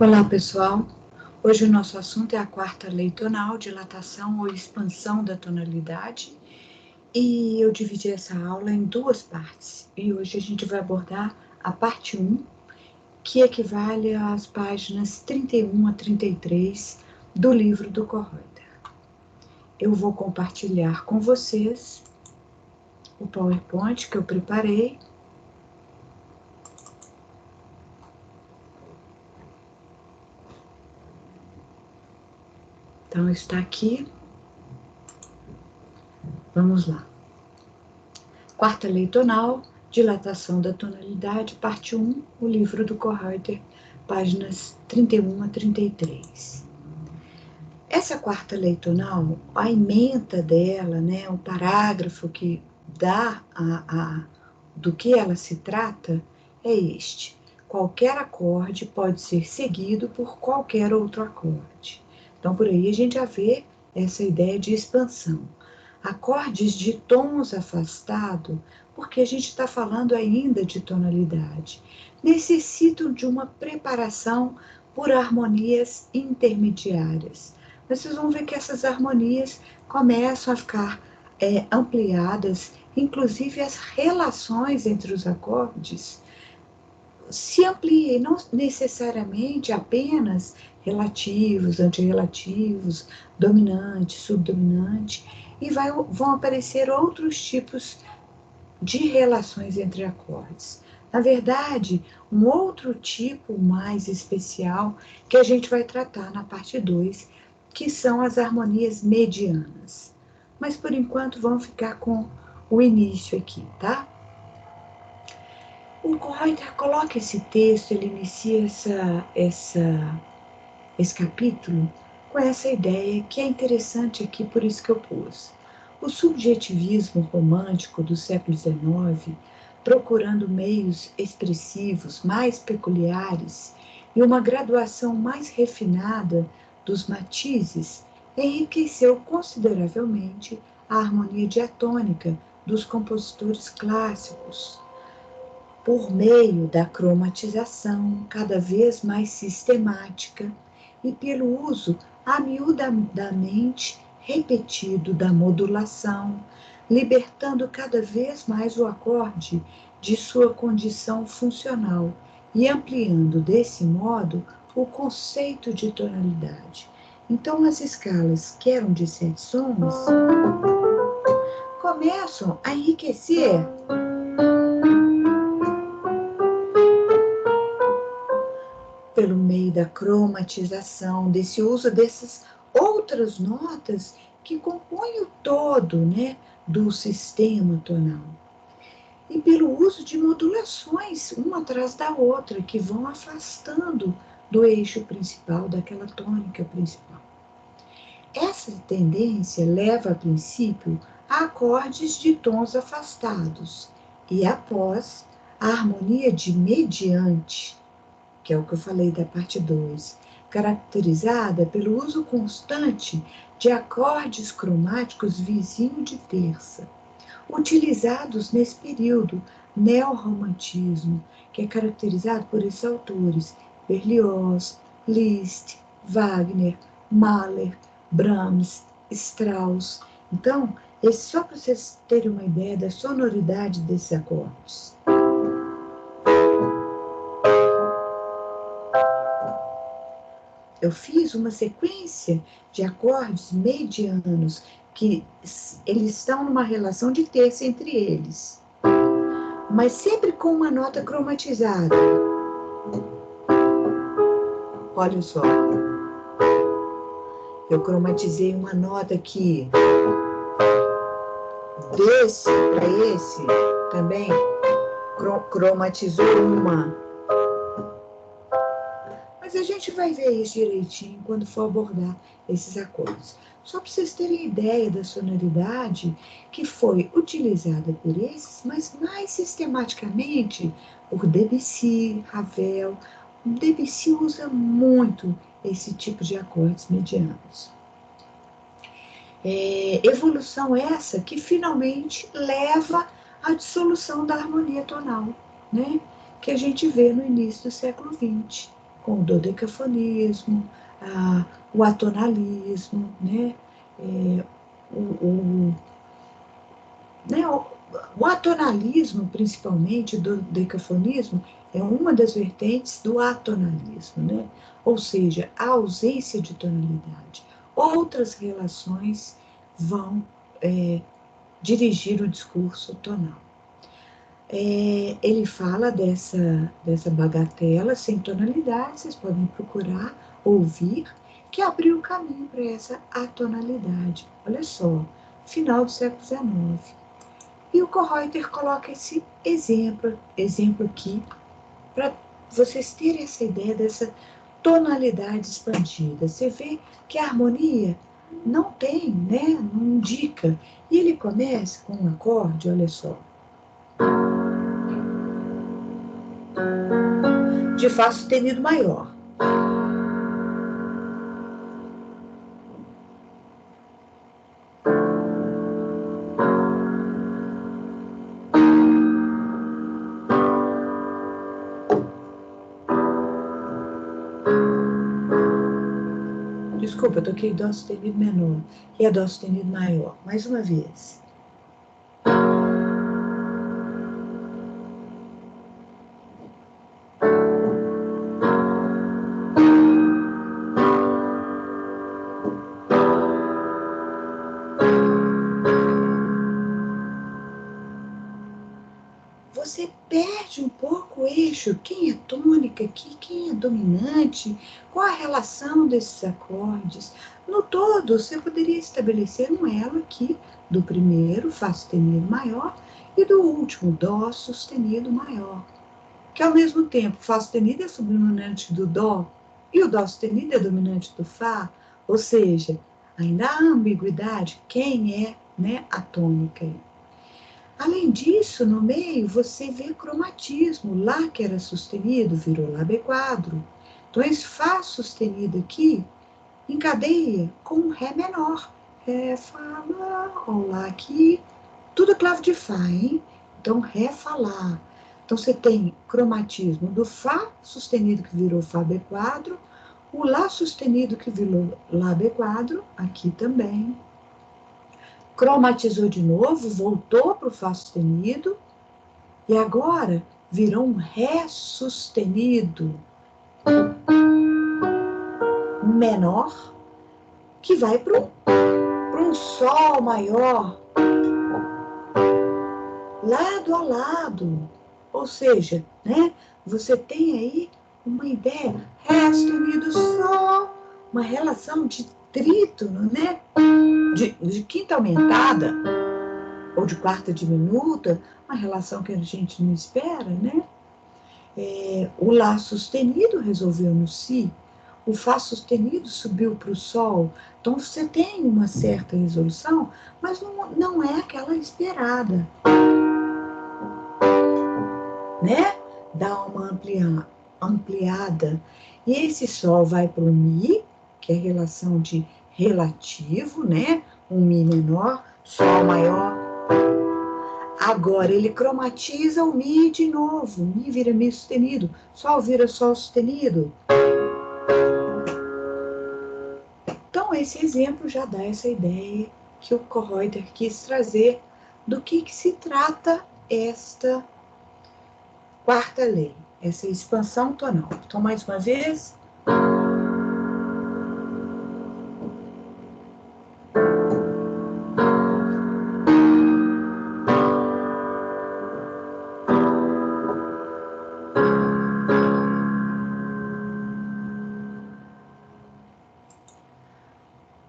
Olá, pessoal. Hoje o nosso assunto é a quarta lei tonal, dilatação ou expansão da tonalidade. E eu dividi essa aula em duas partes. E hoje a gente vai abordar a parte 1, que equivale às páginas 31 a 33 do livro do Koroiter. Eu vou compartilhar com vocês o PowerPoint que eu preparei. Então, está aqui. Vamos lá. Quarta lei tonal, dilatação da tonalidade, parte 1, o livro do Koroiter, páginas 31 a 33. Essa quarta lei tonal, a ementa dela, né, o parágrafo que dá do que ela se trata, é este. Qualquer acorde pode ser seguido por qualquer outro acorde. Então, por aí a gente já vê essa ideia de expansão. Acordes de tons afastados, porque a gente está falando ainda de tonalidade, necessitam de uma preparação por harmonias intermediárias. Vocês vão ver que essas harmonias começam a ficar ampliadas, inclusive as relações entre os acordes se ampliem, não necessariamente apenas relativos, antirrelativos, dominante, subdominante, e vão aparecer outros tipos de relações entre acordes. Na verdade, um outro tipo mais especial que a gente vai tratar na parte 2, que são as harmonias medianas. Mas, por enquanto, vamos ficar com o início aqui, tá? O Koroiter coloca esse texto, ele inicia esse capítulo com essa ideia que é interessante aqui, por isso que eu pus. O subjetivismo romântico do século XIX, procurando meios expressivos mais peculiares e uma graduação mais refinada dos matizes, enriqueceu consideravelmente a harmonia diatônica dos compositores clássicos, por meio da cromatização cada vez mais sistemática e pelo uso amiudamente repetido da modulação, libertando cada vez mais o acorde de sua condição funcional e ampliando desse modo o conceito de tonalidade. Então, as escalas que eram de 7 sons começam a enriquecer pelo meio da cromatização, desse uso dessas outras notas que compõem o todo, né, do sistema tonal. E pelo uso de modulações, uma atrás da outra, que vão afastando do eixo principal, daquela tônica principal. Essa tendência leva, a princípio, a acordes de tons afastados e, após, a harmonia de mediante, que é o que eu falei da parte 2, caracterizada pelo uso constante de acordes cromáticos vizinho de terça, utilizados nesse período neorromantismo, que é caracterizado por esses autores: Berlioz, Liszt, Wagner, Mahler, Brahms, Strauss. Então, só para vocês terem uma ideia da sonoridade desses acordes. Eu fiz uma sequência de acordes medianos que eles estão numa relação de terça entre eles, mas sempre com uma nota cromatizada. Olha só, eu cromatizei uma nota aqui, desse para esse também cromatizou uma. Mas a gente vai ver isso direitinho quando for abordar esses acordes. Só para vocês terem ideia da sonoridade que foi utilizada por esses, mas mais sistematicamente por Debussy, Ravel. Debussy usa muito esse tipo de acordes medianos. Evolução essa que finalmente leva à dissolução da harmonia tonal, né? Que a gente vê no início do século XX. com o dodecafonismo, o atonalismo, né? Né, o atonalismo, principalmente, do decafonismo, é uma das vertentes do atonalismo, né? Ou seja, a ausência de tonalidade. Outras relações vão dirigir o discurso tonal. Ele fala dessa bagatela sem tonalidade, vocês podem procurar, ouvir, que abriu o caminho para essa atonalidade. Olha só, final do século XIX. E o Kohreuter coloca esse exemplo aqui, para vocês terem essa ideia dessa tonalidade expandida. Você vê que a harmonia não tem, né? Não indica. E ele começa com um acorde, olha só. De Fá sustenido maior. Desculpa, eu toquei Dó sustenido menor e a Dó sustenido maior. Mais uma vez. Você perde um pouco o eixo, quem é tônica aqui, quem é dominante, qual a relação desses acordes. No todo, você poderia estabelecer um elo aqui do primeiro, Fá sustenido maior, e do último, Dó sustenido maior. Que ao mesmo tempo, Fá sustenido é subdominante do Dó, e o Dó sustenido é dominante do Fá, ou seja, ainda há ambiguidade, quem é, né, a tônica aí. Além disso, no meio, você vê cromatismo. Lá que era sustenido, virou Lá B4. Então, esse Fá sustenido aqui encadeia com Ré menor. Ré, Fá, Lá, ou Lá aqui. Tudo clave de Fá, hein? Então, Ré, Fá, Lá. Então, você tem cromatismo do Fá sustenido que virou Fá B4, o Lá sustenido que virou Lá B4, aqui também. Cromatizou de novo, voltou para o Fá sustenido, e agora virou um Ré sustenido menor, que vai para um Sol maior, lado a lado. Ou seja, né, você tem aí uma ideia, Ré sustenido, Sol, uma relação de trítono, né, de quinta aumentada, ou de quarta diminuta, uma relação que a gente não espera, né? O Lá sustenido resolveu no Si, o Fá sustenido subiu para o Sol. Então você tem uma certa resolução, mas não é aquela esperada, né? Dá uma ampliada. E esse Sol vai para o Mi, que é a relação de relativo, né? Um Mi menor, Sol maior. Agora ele cromatiza o Mi de novo. Mi vira Mi sustenido, Sol vira Sol sustenido. Então, esse exemplo já dá essa ideia que o Kohreuter quis trazer do que se trata esta quarta lei, essa expansão tonal. Então, mais uma vez.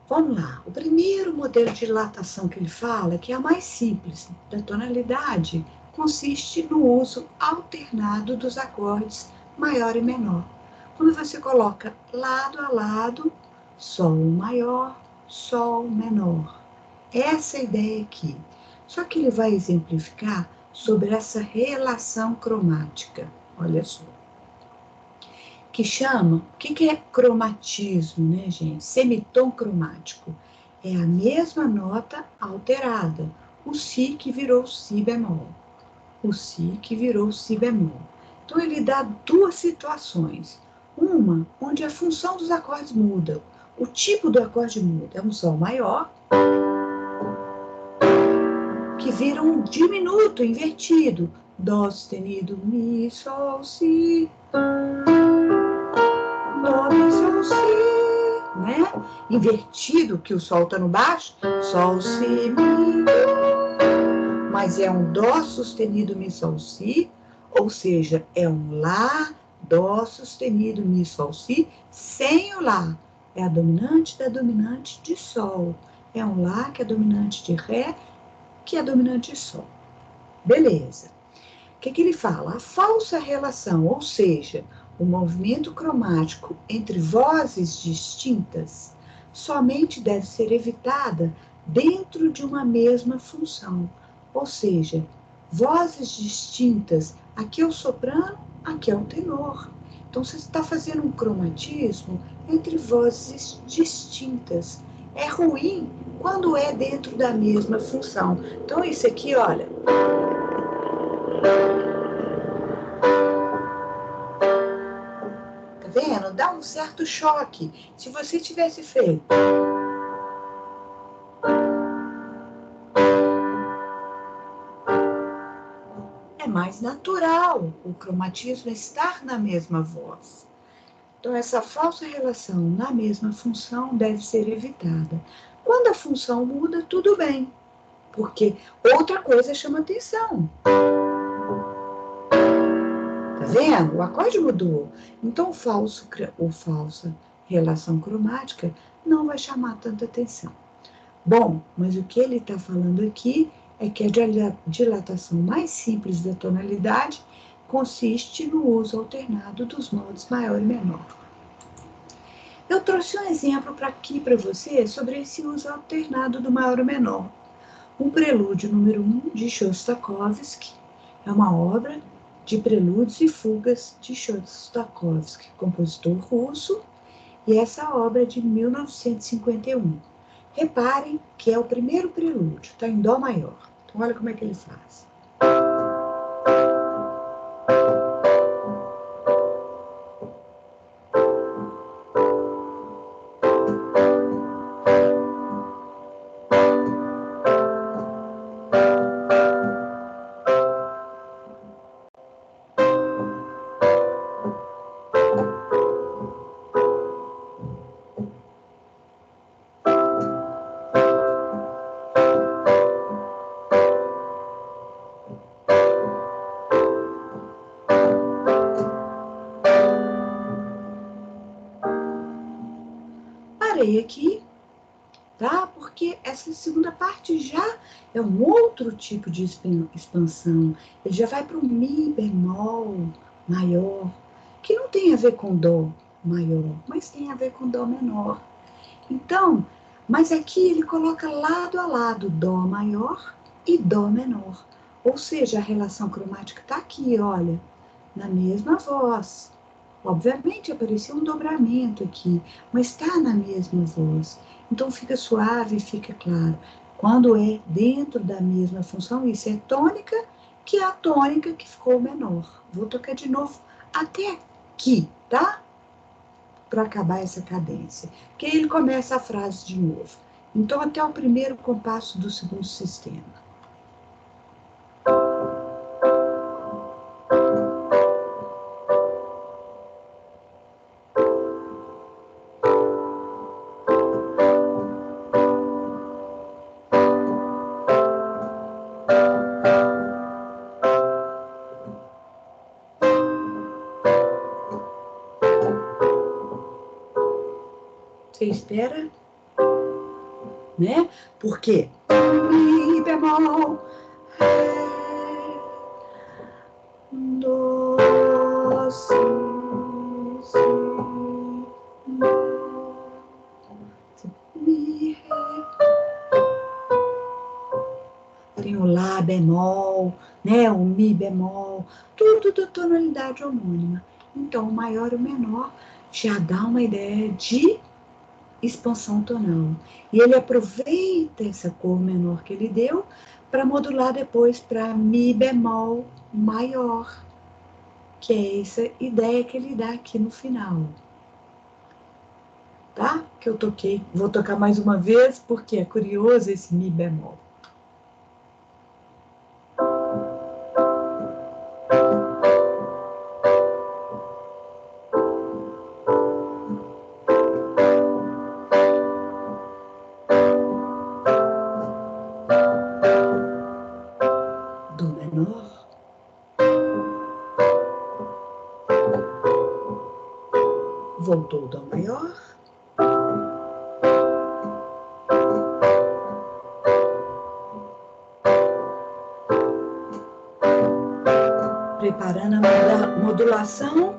Vamos lá. O primeiro modelo de dilatação que ele fala, que é a mais simples da tonalidade, consiste no uso alternado dos acordes maior e menor. Quando você coloca lado a lado, Sol maior, Sol menor. Essa é a ideia aqui. Só que ele vai exemplificar sobre essa relação cromática. Olha só. Que chama, o que é cromatismo, né, gente? Semitom cromático. É a mesma nota alterada. O Si que virou Si bemol. O Si que virou Si bemol. Então, ele dá duas situações. uma onde a função dos acordes muda, o tipo do acorde muda, é um Sol maior, que vira um diminuto, invertido, Dó sustenido, Mi, Sol, Si, Dó, Mi, Sol, Si, né? Invertido, que o Sol está no baixo, Sol, Si, Mi, mas é um Dó sustenido, Mi, Sol, Si, ou seja, é um Lá, Dó sustenido, Mi, Sol, Si, sem o Lá. É a dominante da dominante de Sol. É um Lá que é dominante de Ré, que é dominante de Sol. Beleza. O que ele fala? A falsa relação, ou seja, o movimento cromático entre vozes distintas, somente deve ser evitada dentro de uma mesma função. Ou seja, vozes distintas, aqui é o soprano, aqui é o tenor. Então, você está fazendo um cromatismo entre vozes distintas. É ruim quando é dentro da mesma função. Então, isso aqui, olha. Tá vendo? Dá um certo choque. Se você tivesse feito. É mais natural o cromatismo estar na mesma voz. Então, essa falsa relação na mesma função deve ser evitada. Quando a função muda, tudo bem, porque outra coisa chama atenção. Tá vendo? O acorde mudou. Então, falsa relação cromática não vai chamar tanta atenção. Bom, mas o que ele está falando aqui é que a dilatação mais simples da tonalidade consiste no uso alternado dos modos maior e menor. Eu trouxe um exemplo aqui para você sobre esse uso alternado do maior e menor. Um prelúdio número 1 de Shostakovich é uma obra de prelúdios e fugas de Shostakovich, compositor russo, e essa obra é de 1951. Reparem que é o primeiro prelúdio, está em Dó maior. Então, olha como é que ele faz. Parei aqui, tá? Porque essa segunda parte já é um outro tipo de expansão. Ele já vai para um Mi bemol maior, que não tem a ver com Dó maior, mas tem a ver com Dó menor. Então, mas aqui ele coloca lado a lado Dó maior e Dó menor. Ou seja, a relação cromática está aqui, olha, na mesma voz. Obviamente apareceu um dobramento aqui, mas está na mesma voz. Então fica suave, fica claro. Quando é dentro da mesma função, isso é tônica, que é a tônica que ficou menor. Vou tocar de novo até aqui, tá? Para acabar essa cadência. Que aí ele começa a frase de novo. Então, até o primeiro compasso do segundo sistema. Você espera, né? Porque Mi bemol, Ré, Dó, Si, Si, Dó, Mi, Ré. Tem o Lá bemol, né? O Mi bemol, tudo da tonalidade homônima. Então, o maior e o menor já dá uma ideia de expansão tonal. E ele aproveita essa cor menor que ele deu para modular depois para Mi bemol maior. que é essa ideia que ele dá aqui no final. Tá? Que eu toquei, vou tocar mais uma vez, porque é curioso esse Mi bemol. Dó menor. Voltou o Dó maior. Preparando a modulação.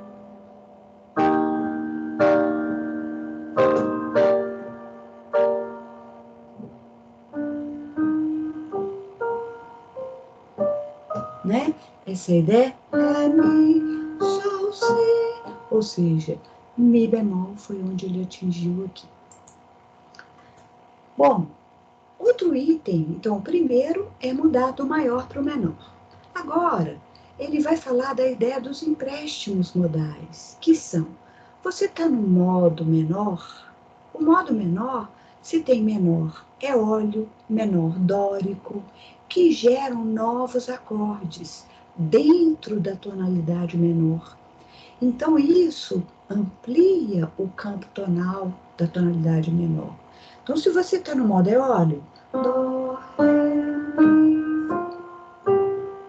Né? Essa ideia é Mi, Sol, Si. Ou seja, Mi bemol foi onde ele atingiu aqui. Bom, outro item, então, o primeiro é mudar do maior para o menor. Agora, ele vai falar da ideia dos empréstimos modais, que são, você está no modo menor, o modo menor, se tem menor eólio, menor dórico, que geram novos acordes dentro da tonalidade menor. Então, isso amplia o campo tonal da tonalidade menor. Então, se você está no modo eólio, Dó, Ré, Mi,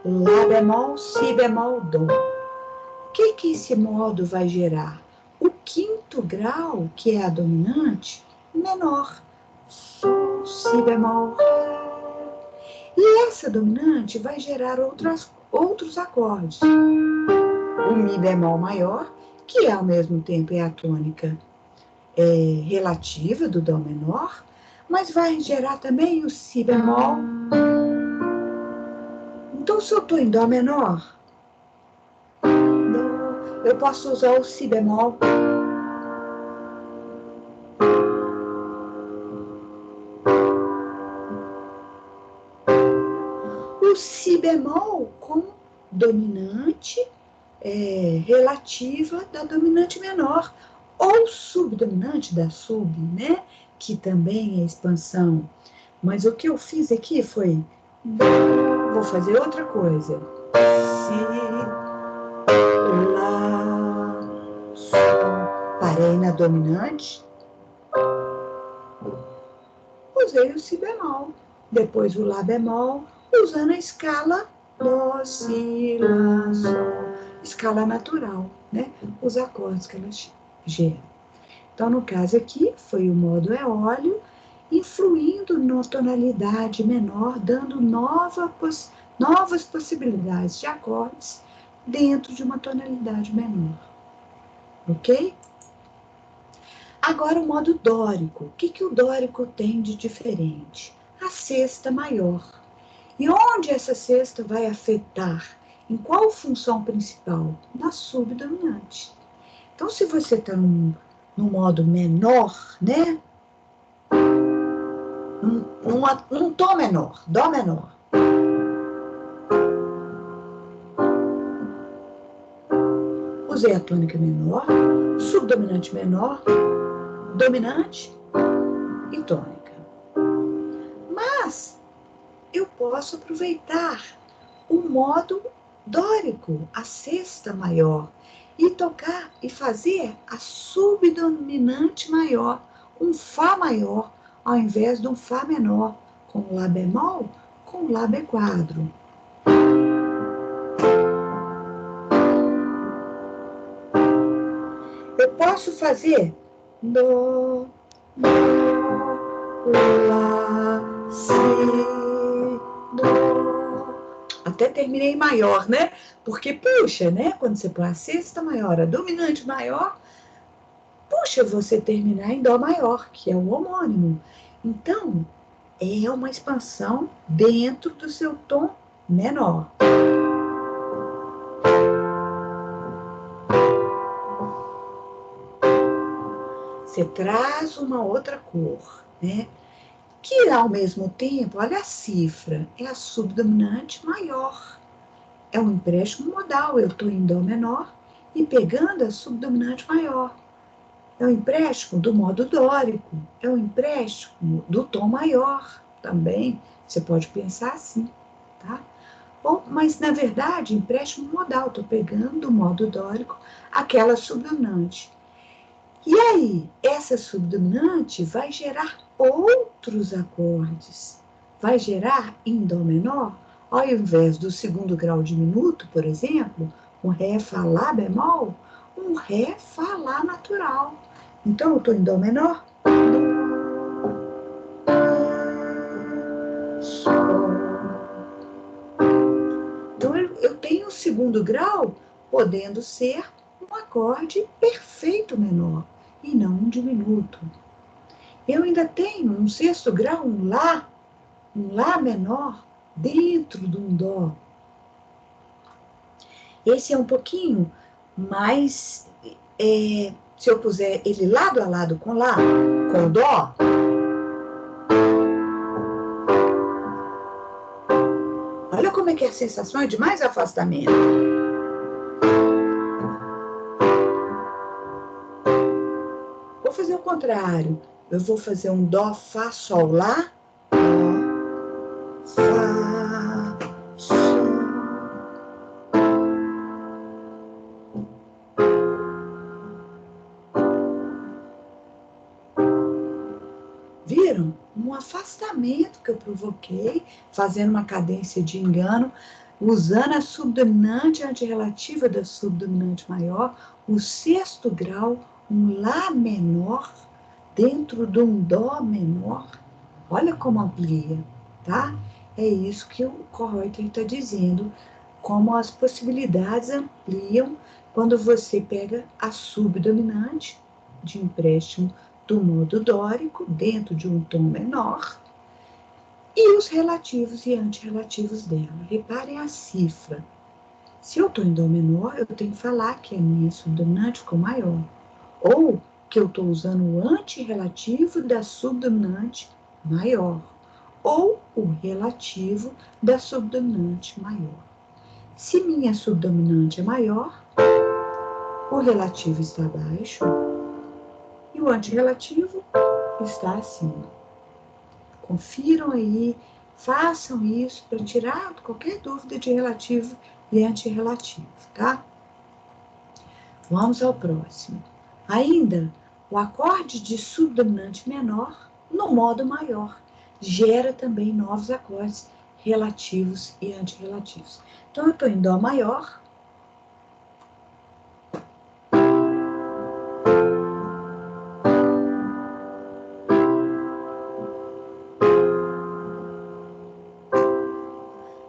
Lá bemol, Si bemol, Dó. O que esse modo vai gerar? O quinto grau, que é a dominante, menor. Sol, Si bemol, Ré. E essa dominante vai gerar outros acordes. O Mi bemol maior, que ao mesmo tempo é a tônica relativa do Dó menor, mas vai gerar também o Si bemol. Então, se eu estou em Dó menor, eu posso usar o Si bemol. O Si bemol com dominante relativa da dominante menor, ou subdominante da sub, né? Que também é expansão. Mas o que eu fiz aqui foi, vou fazer outra coisa. Si, Lá, Sol. Parei na dominante. Usei o Si bemol. Depois o Lá bemol, usando a escala Dó, Si, Lá, Sol. Escala natural, né? Os acordes que ela gera. Então, no caso aqui, foi o modo eólio, influindo na tonalidade menor, dando novas possibilidades de acordes dentro de uma tonalidade menor. Ok? Agora o modo dórico. O que o dórico tem de diferente? A sexta maior. E onde essa sexta vai afetar? Em qual função principal? Na subdominante. Então, se você está no modo menor, né? Num tom menor, Dó menor. Usei a tônica menor, subdominante menor, dominante e tônica. Mas eu posso aproveitar o modo dórico, a sexta maior, e tocar e fazer a subdominante maior, um Fá maior, ao invés de um Fá menor, com Lá bemol, com Lá B quadro. Eu posso fazer Dó, Lá, Si, Dó. Até terminei maior, né? Porque, puxa, né? Quando você põe a sexta maior, a dominante maior, puxa, você terminar em Dó maior, que é o homônimo. Então, é uma expansão dentro do seu tom menor. Você traz uma outra cor, né? Que ao mesmo tempo, olha a cifra, é a subdominante maior. é um empréstimo modal. Eu estou em Dó menor e pegando a subdominante maior. É um empréstimo do modo dórico. É um empréstimo do tom maior também. Você pode pensar assim, tá? Mas, na verdade, empréstimo modal. Estou pegando do modo dórico aquela subdominante. E aí, essa subdominante vai gerar outros acordes. Vai gerar em Dó menor, ao invés do segundo grau diminuto, por exemplo, um Ré, Fá, Lá bemol, um Ré, Fá, Lá natural. Então, eu estou em Dó menor, Sol. Então, eu tenho o segundo grau podendo ser um acorde perfeito menor e não um diminuto. Eu ainda tenho um sexto grau, um Lá menor, dentro de um Dó. Esse é um pouquinho mais, se eu puser ele lado a lado com Lá, com Dó, olha como é que é a sensação de mais afastamento. Vou fazer o contrário. Eu vou fazer um Dó, Fá, Sol, Lá, Dó, Fá, Sol. Viram? Um afastamento que eu provoquei, fazendo uma cadência de engano, usando a subdominante antirrelativa da subdominante maior, o sexto grau, um Lá menor, dentro de um Dó menor. Olha como amplia, tá? É isso que o Kohreuter está dizendo, como as possibilidades ampliam quando você pega a subdominante de empréstimo do modo dórico, dentro de um tom menor, e os relativos e antirrelativos dela. Reparem a cifra. Se eu estou em Dó menor, eu tenho que falar que a minha subdominante ficou maior. Ou que eu estou usando o antirrelativo da subdominante maior. Ou o relativo da subdominante maior. Se minha subdominante é maior, o relativo está abaixo e o antirrelativo está acima. Confiram aí, façam isso para tirar qualquer dúvida de relativo e antirrelativo, tá? Vamos ao próximo. Ainda, o acorde de subdominante menor no modo maior gera também novos acordes relativos e antirrelativos. Então, eu estou em Dó maior,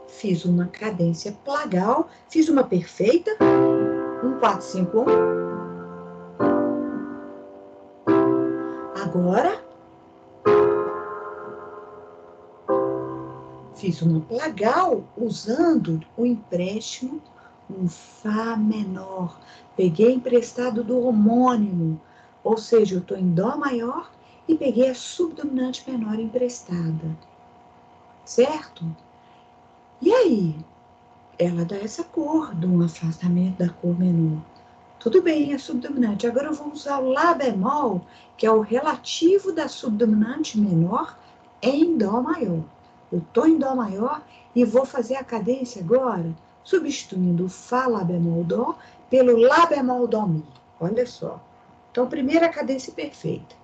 fiz uma cadência plagal, fiz uma perfeita, 1, 4, 5, 1. Agora, fiz uma plagal usando o empréstimo, um Fá menor. Peguei emprestado do homônimo, ou seja, eu estou em Dó maior e peguei a subdominante menor emprestada, certo? E aí, ela dá essa cor, de um afastamento da cor menor. Tudo bem, é subdominante. Agora eu vou usar o Lá bemol, que é o relativo da subdominante menor em Dó maior. Eu estou em Dó maior e vou fazer a cadência agora, substituindo o Fá, Lá bemol, Dó, pelo Lá bemol, Dó, Mi. Olha só. Então, primeira cadência perfeita.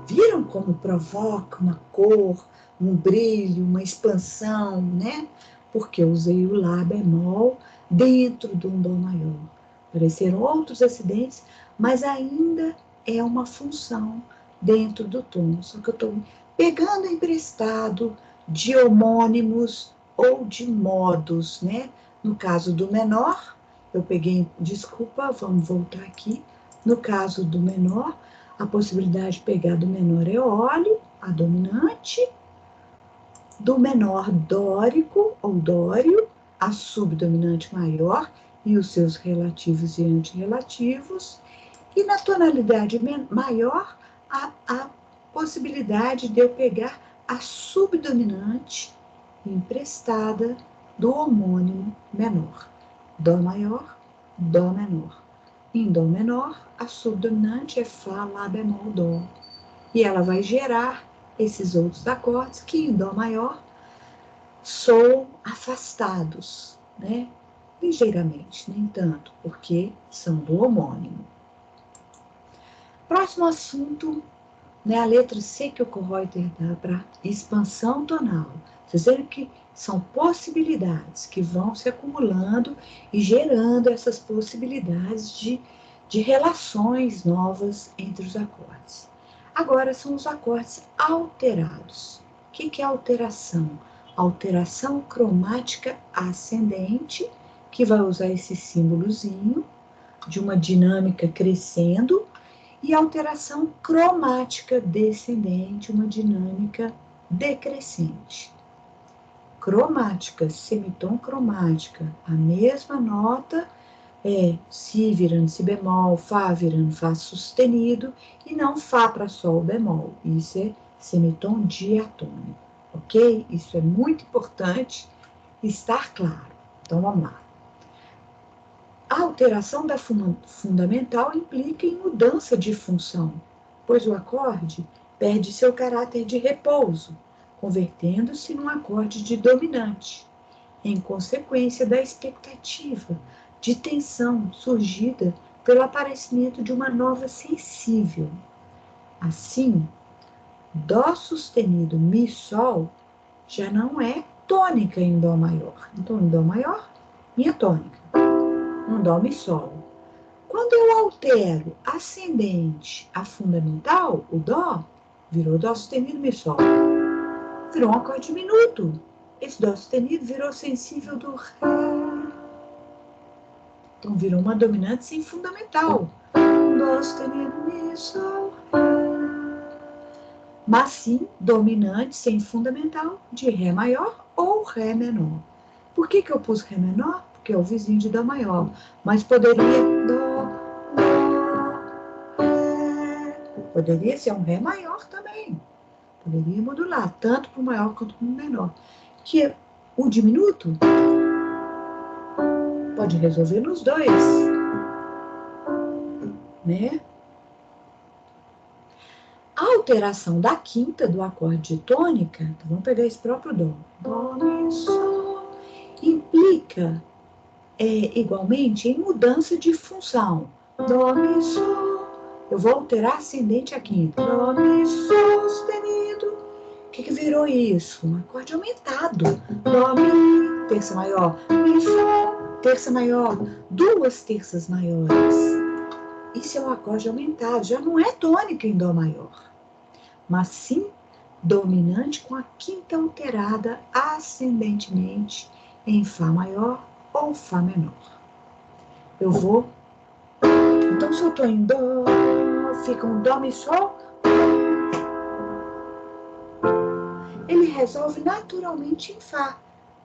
Viram como provoca uma cor, um brilho, uma expansão, né? Porque eu usei o Lá bemol dentro de um Dó maior. Apareceram outros acidentes, mas ainda é uma função dentro do tom. Só que eu estou pegando emprestado de homônimos ou de modos, né? No caso do menor, eu peguei, desculpa, vamos voltar aqui. No caso do menor, a possibilidade de pegar do menor eólio, a dominante, do menor dórico ou dório, a subdominante maior e os seus relativos e antirrelativos, E na tonalidade maior, a possibilidade de eu pegar a subdominante emprestada do homônimo menor. Dó maior, Dó menor. Em Dó menor, a subdominante é Fá, Lá bemol, Dó. E ela vai gerar esses outros acordes que em Dó maior são afastados, né? Ligeiramente, nem tanto, porque são do homônimo. Próximo assunto, né, a letra C que o Kohreuter dá para expansão tonal. Vocês veem que são possibilidades que vão se acumulando e gerando essas possibilidades de relações novas entre os acordes. Agora são os acordes alterados. O que é alteração? Alteração cromática ascendente, que vai usar esse símbolozinho de uma dinâmica crescendo, e alteração cromática descendente, uma dinâmica decrescente. Cromática, semitom cromática, a mesma nota é Si virando Si bemol, Fá virando Fá sustenido, e não Fá para Sol bemol. Isso é semitom diatônico, ok? Isso é muito importante estar claro. Então, vamos lá. A alteração da fundamental implica em mudança de função, pois o acorde perde seu caráter de repouso, convertendo-se num acorde de dominante, em consequência da expectativa de tensão surgida pelo aparecimento de uma nova sensível. Assim, Dó sustenido Mi Sol já não é tônica em Dó maior. Então, em Dó maior, minha tônica. Um Dó Mi Sol. Quando eu altero ascendente a fundamental, o Dó, virou Dó sustenido Mi Sol. Virou um acorde diminuto. Esse Dó sustenido virou sensível do Ré. Então virou uma dominante sem fundamental. Dó sustenido Mi Sol, Ré. Mas sim, dominante sem fundamental de Ré maior ou Ré menor. Por que eu pus Ré menor? Porque é o vizinho de Dó maior. Mas poderia Dó, Ré. Poderia ser um Ré maior também. Poderia modular, tanto para o maior quanto para o menor. Que o diminuto pode resolver nos dois, né? A alteração da quinta do acorde de tônica, então vamos pegar esse próprio Dó. Dó, Mi, Sol, implica igualmente em mudança de função. Dó, Mi, Sol. Eu vou alterar ascendente a quinta. Dó, Mi, Sol sustenido. O que virou isso? Um acorde aumentado. Dó, Mi, terça maior. Mi, Sol, terça maior. Duas terças maiores. Isso é um acorde aumentado. Já não é tônica em Dó maior, mas sim dominante com a quinta alterada ascendentemente em Fá maior ou Fá menor. Eu vou. Então, se eu estou em Dó, fica um Dó, Mi, Sol. Ele resolve naturalmente em Fá.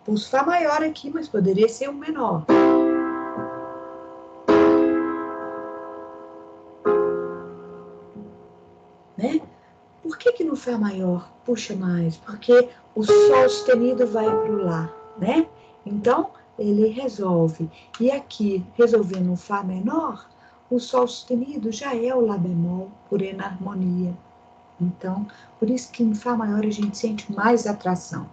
Pus Fá maior aqui, mas poderia ser um menor. Né? Por que no Fá maior puxa mais? Porque o Sol sustenido vai para o Lá, né? Então, ele resolve. E aqui, resolvendo um Fá menor, o Sol sustenido já é o Lá bemol, por enarmonia. Então, por isso que em Fá maior a gente sente mais atração.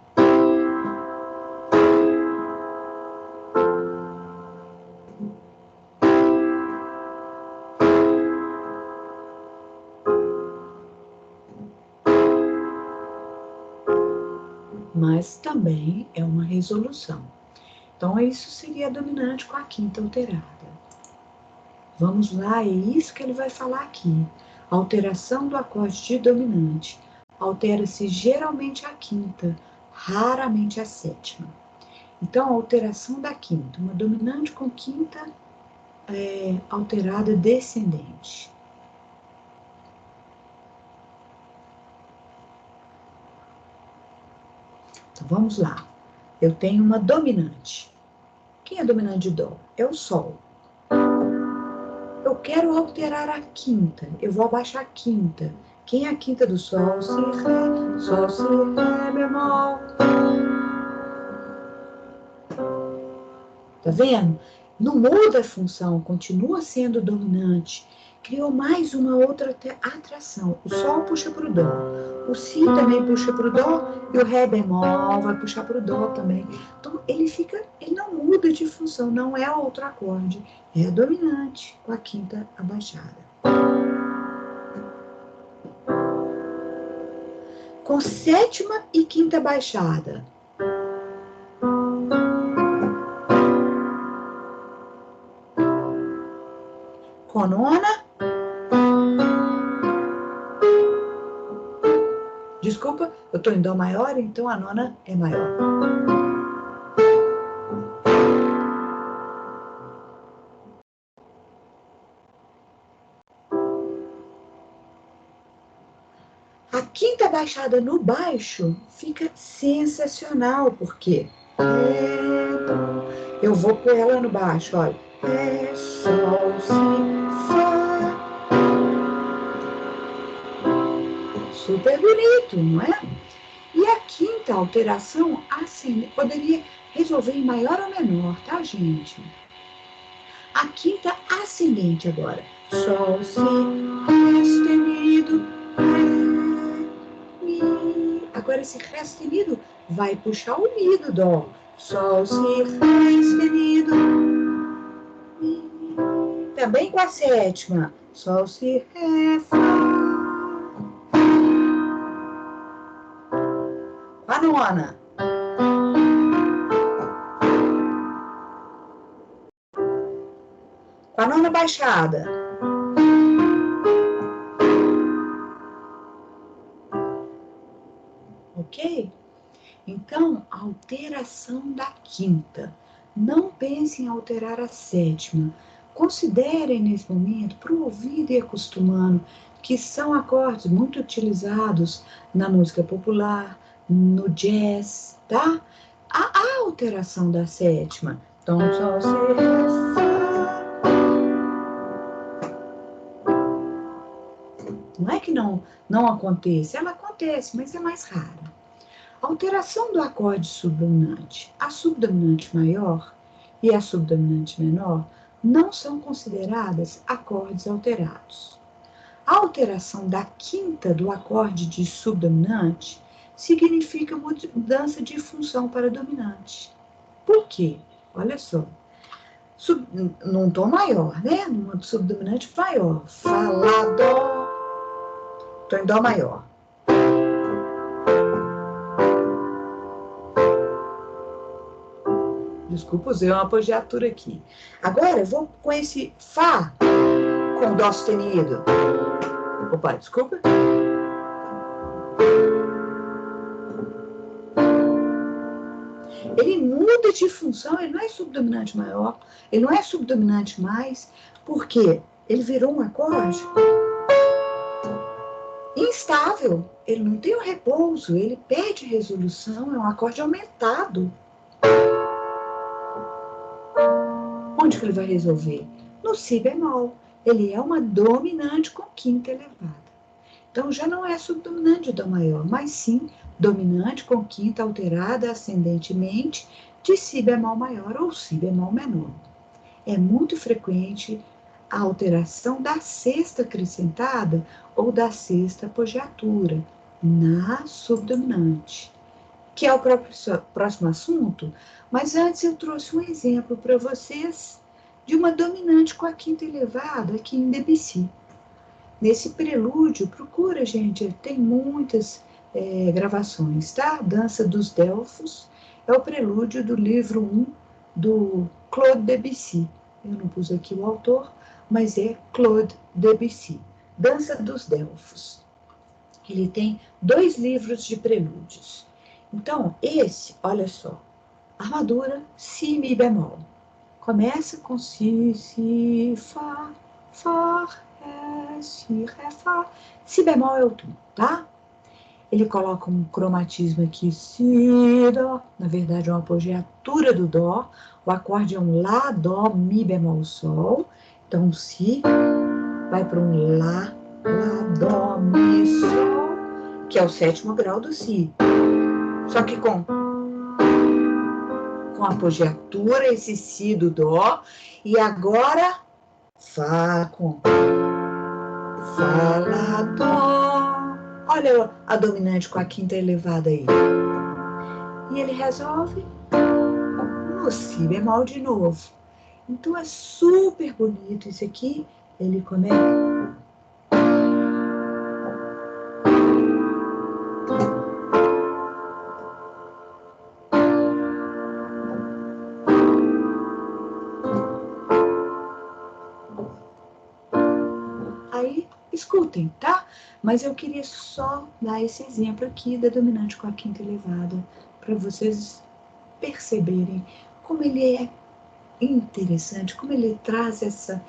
Mas também é uma resolução. Então, isso seria dominante com a quinta alterada. Vamos lá, é isso que ele vai falar aqui. A alteração do acorde de dominante. Altera-se geralmente a quinta, raramente a sétima. Então, a alteração da quinta, uma dominante com quinta alterada descendente. Então, vamos lá. Eu tenho uma dominante. Quem é dominante de Dó? É o Sol. Eu quero alterar a quinta, eu vou abaixar a quinta. Quem é a quinta do Sol? Si, Ré, Sol, Si, Ré, bemol. Tá vendo? Não muda a função, continua sendo dominante. Criou mais uma outra atração. O Sol puxa para o Dó. O Si também puxa para o Dó. E o Ré bemol vai puxar para o Dó também. Então, ele não muda de função. Não é outro acorde. É dominante com a quinta abaixada. Com sétima e quinta baixada. Com nona. Desculpa, eu estou em Dó maior, então a nona é maior. A quinta baixada no baixo fica sensacional, porque eu vou pôr ela no baixo, olha. Ré, Sol, Si, Fá. Super bonito, não é? E a quinta alteração poderia resolver em maior ou menor, tá, gente? A quinta ascendente agora. Sol, Si, Ré sustenido, Ré, Mi. Agora esse Ré sustenido vai puxar o Mi do Dó. Sol, Si, Ré sustenido, Mi. Também com a sétima. Sol, Si, Ré, Fá. Com a nona. Com a nona baixada. Ok? Então, a alteração da quinta. Não pense em alterar a sétima. Considerem nesse momento, para o ouvido e acostumando, que são acordes muito utilizados na música popular, no jazz, tá? A alteração da sétima. Tom, sol, si, ré, fá. Não é que não aconteça, ela acontece, mas é mais rara. A alteração do acorde subdominante, a subdominante maior e a subdominante menor não são consideradas acordes alterados. A alteração da quinta do acorde de subdominante significa mudança de função para dominante. Por quê? Olha só. Num tom maior, né? Num subdominante maior. Fá, Lá, Dó. Tô em Dó maior. Desculpa, usei uma apogiatura aqui. Agora, eu vou com esse Fá com Dó sustenido. Opa, desculpa. Ele muda de função, ele não é subdominante maior, ele não é subdominante mais, porque ele virou um acorde instável. Ele não tem o repouso, ele perde resolução, é um acorde aumentado. Onde que ele vai resolver? No Si bemol. Ele é uma dominante com quinta elevada. Então, já não é subdominante de Dó maior, mas sim dominante com quinta alterada ascendentemente de Si bemol maior ou Si bemol menor. É muito frequente a alteração da sexta acrescentada ou da sexta apogiatura na subdominante, que é o próximo assunto, mas antes eu trouxe um exemplo para vocês de uma dominante com a quinta elevada aqui em Debussy. Nesse prelúdio, procura, gente, tem muitas gravações, tá? Dança dos Delfos é o prelúdio do livro 1 do Claude Debussy. Eu não pus aqui o autor, mas é Claude Debussy, Dança dos Delfos. Ele tem 2 livros de prelúdios. Então, esse, olha só, armadura, Si, Mi bemol. Começa com Si, Fá, Fá, Ré, Si, Ré, Fá. Si bemol é o tom, tá? Ele coloca um cromatismo aqui, Si, Dó. Na verdade, é uma apogiatura do Dó. O acorde é um Lá, Dó, Mi bemol, Sol. Então, Si vai para um Lá, Dó, Mi, Sol, que é o 7º grau do Si. Só que com apogiatura, esse Si do Dó, e agora Fá com Fá, Lá, Dó. Olha a dominante com a quinta elevada aí. E ele resolve no Si bemol de novo. Então é super bonito isso aqui. Ele começa. Aí, escutem, tá? Mas eu queria só dar esse exemplo aqui da dominante com a quinta elevada, para vocês perceberem como ele é interessante, como ele traz essa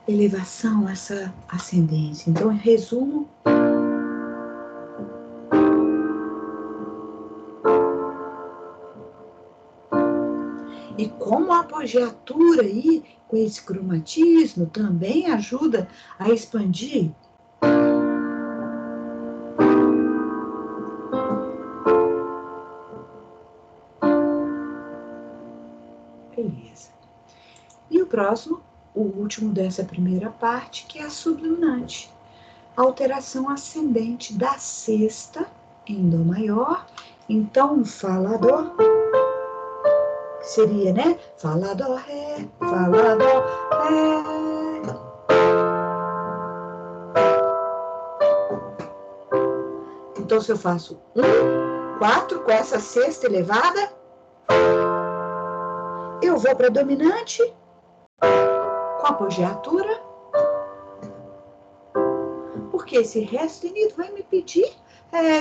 elevação, essa ascendência. Então, em resumo, e como a apogiatura aí, com esse cromatismo, também ajuda a expandir. Beleza. E o próximo, o último dessa primeira parte, que é a subdominante. Alteração ascendente da sexta em Dó maior. Então, Fá, Lá, Dó, que seria, né? Fá, Lá, Dó, Ré, Fá, Lá, Dó, Ré. Então, se eu faço 4 com essa sexta elevada, eu vou para a dominante com a apogiatura, porque esse Ré sustenido vai me pedir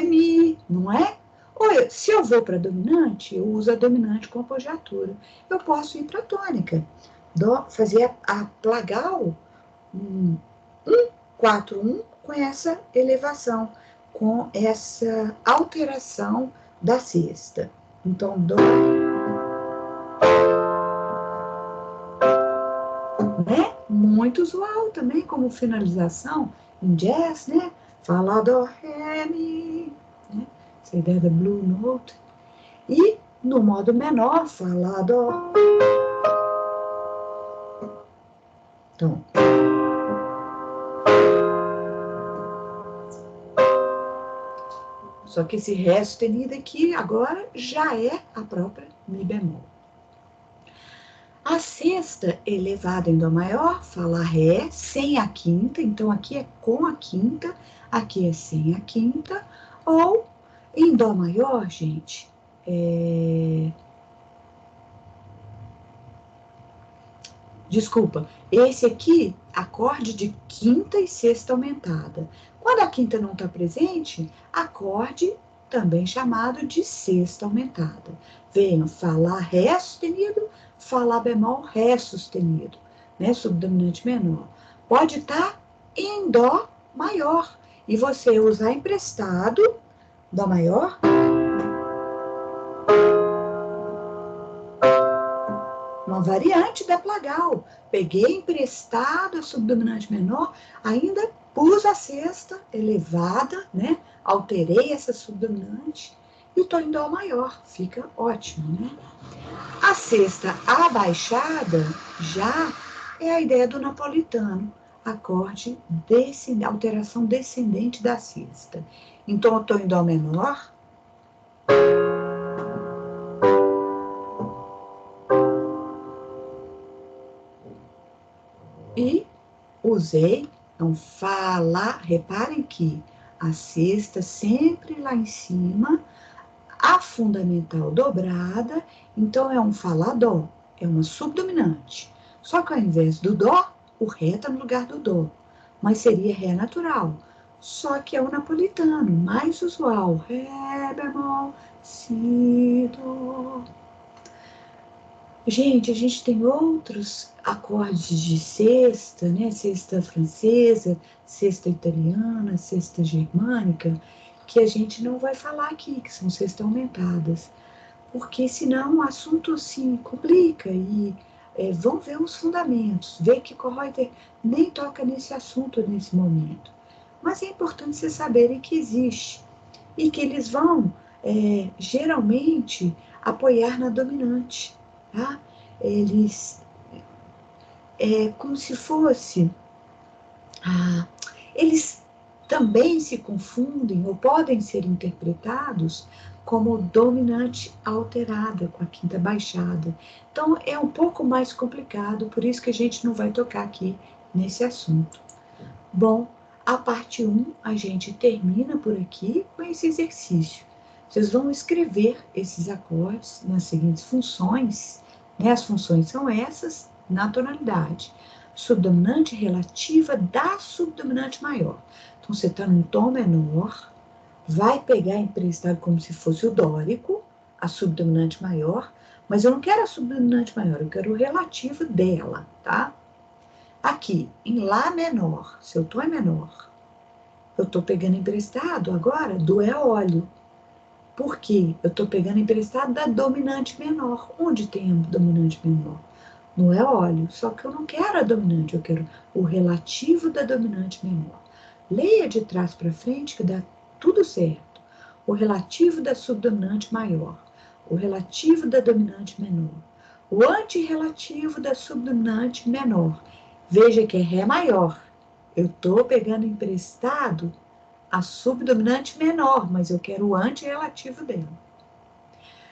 Mi, não é? Ou se eu vou para a dominante, eu uso a dominante com apogiatura. Eu posso ir para a tônica, fazer a plagal 4, 1 com essa elevação, com essa alteração da sexta. Então, Dó, né? Muito usual também como finalização em jazz, né? Fá, Lá, Dó, Ré, Mi, né? Essa ideia da Blue Note. E no modo menor, Fá, Lá, Dó. Então, só que esse Ré sustenido aqui agora já é a própria Mi bemol. A sexta elevada em Dó maior, Fá, Lá, Ré, sem a quinta, então aqui é com a quinta, aqui é sem a quinta, ou em Dó maior, gente, desculpa, esse aqui, acorde de quinta e sexta aumentada. Quando a quinta não está presente, acorde também chamado de sexta aumentada. Venham Fá, Lá, Ré sustenido, Fá, Lá bemol, Ré sustenido, né? Subdominante menor. Pode estar em Dó maior e você usar emprestado Dó maior, uma variante da plagal. Peguei emprestado a subdominante menor, ainda pus a sexta elevada, né? Alterei essa subdominante e estou em Dó maior. Fica ótimo, né? A sexta abaixada já é a ideia do napolitano, acorde alteração descendente da sexta. Então, eu estou em Dó menor. E usei, então, Fá, Lá, reparem que a sexta sempre lá em cima, a fundamental dobrada, então é um Fá, Lá, Dó, é uma subdominante. Só que ao invés do Dó, o Ré está no lugar do Dó, mas seria Ré natural. Só que é o napolitano, mais usual, Ré bemol, Si, Dó. Gente, a gente tem outros acordes de sexta, né? Sexta francesa, sexta italiana, sexta germânica, que a gente não vai falar aqui, que são sextas aumentadas, porque senão o assunto se complica e vão ver os fundamentos, ver que Kohreuter nem toca nesse assunto nesse momento. Mas é importante vocês saberem que existe e que eles vão, geralmente, apoiar na dominante. Tá? Eles, como se fosse, eles também se confundem ou podem ser interpretados como dominante alterada, com a quinta baixada. Então, é um pouco mais complicado, por isso que a gente não vai tocar aqui nesse assunto. Bom, a parte 1 a gente termina por aqui com esse exercício. Vocês vão escrever esses acordes nas seguintes funções, né? As funções são essas na tonalidade. Subdominante relativa da subdominante maior. Então, você está num tom menor, vai pegar emprestado como se fosse o dórico, a subdominante maior, mas eu não quero a subdominante maior, eu quero o relativo dela, tá? Aqui, em Lá menor, seu tom é menor, eu estou pegando emprestado agora do eólio. Por quê? Eu estou pegando emprestado da dominante menor. Onde tem a dominante menor? No eólio. Só que eu não quero a dominante, eu quero o relativo da dominante menor. Leia de trás para frente que dá tudo certo. O relativo da subdominante maior, o relativo da dominante menor, o antirrelativo da subdominante menor. Veja que é Ré maior. Eu estou pegando emprestado a subdominante menor, mas eu quero o antirrelativo dela.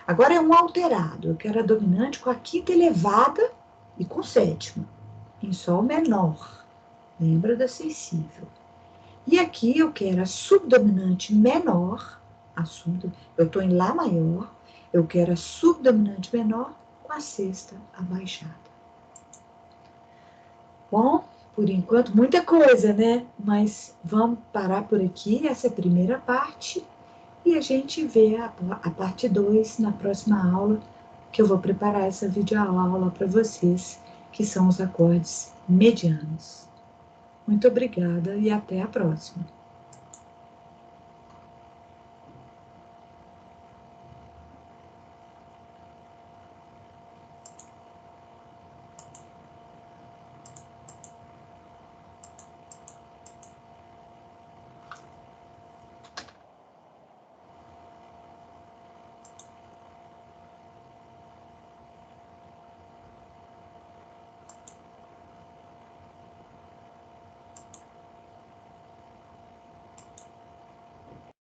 Agora é um alterado. Eu quero a dominante com a quinta elevada e com sétima, em Sol menor. Lembra da sensível. E aqui eu quero a subdominante menor, eu estou em Lá maior, eu quero a subdominante menor com a sexta abaixada. Bom, por enquanto, muita coisa, né? Mas vamos parar por aqui, essa é a primeira parte, e a gente vê a parte 2 na próxima aula, que eu vou preparar essa videoaula para vocês, que são os acordes medianos. Muito obrigada e até a próxima.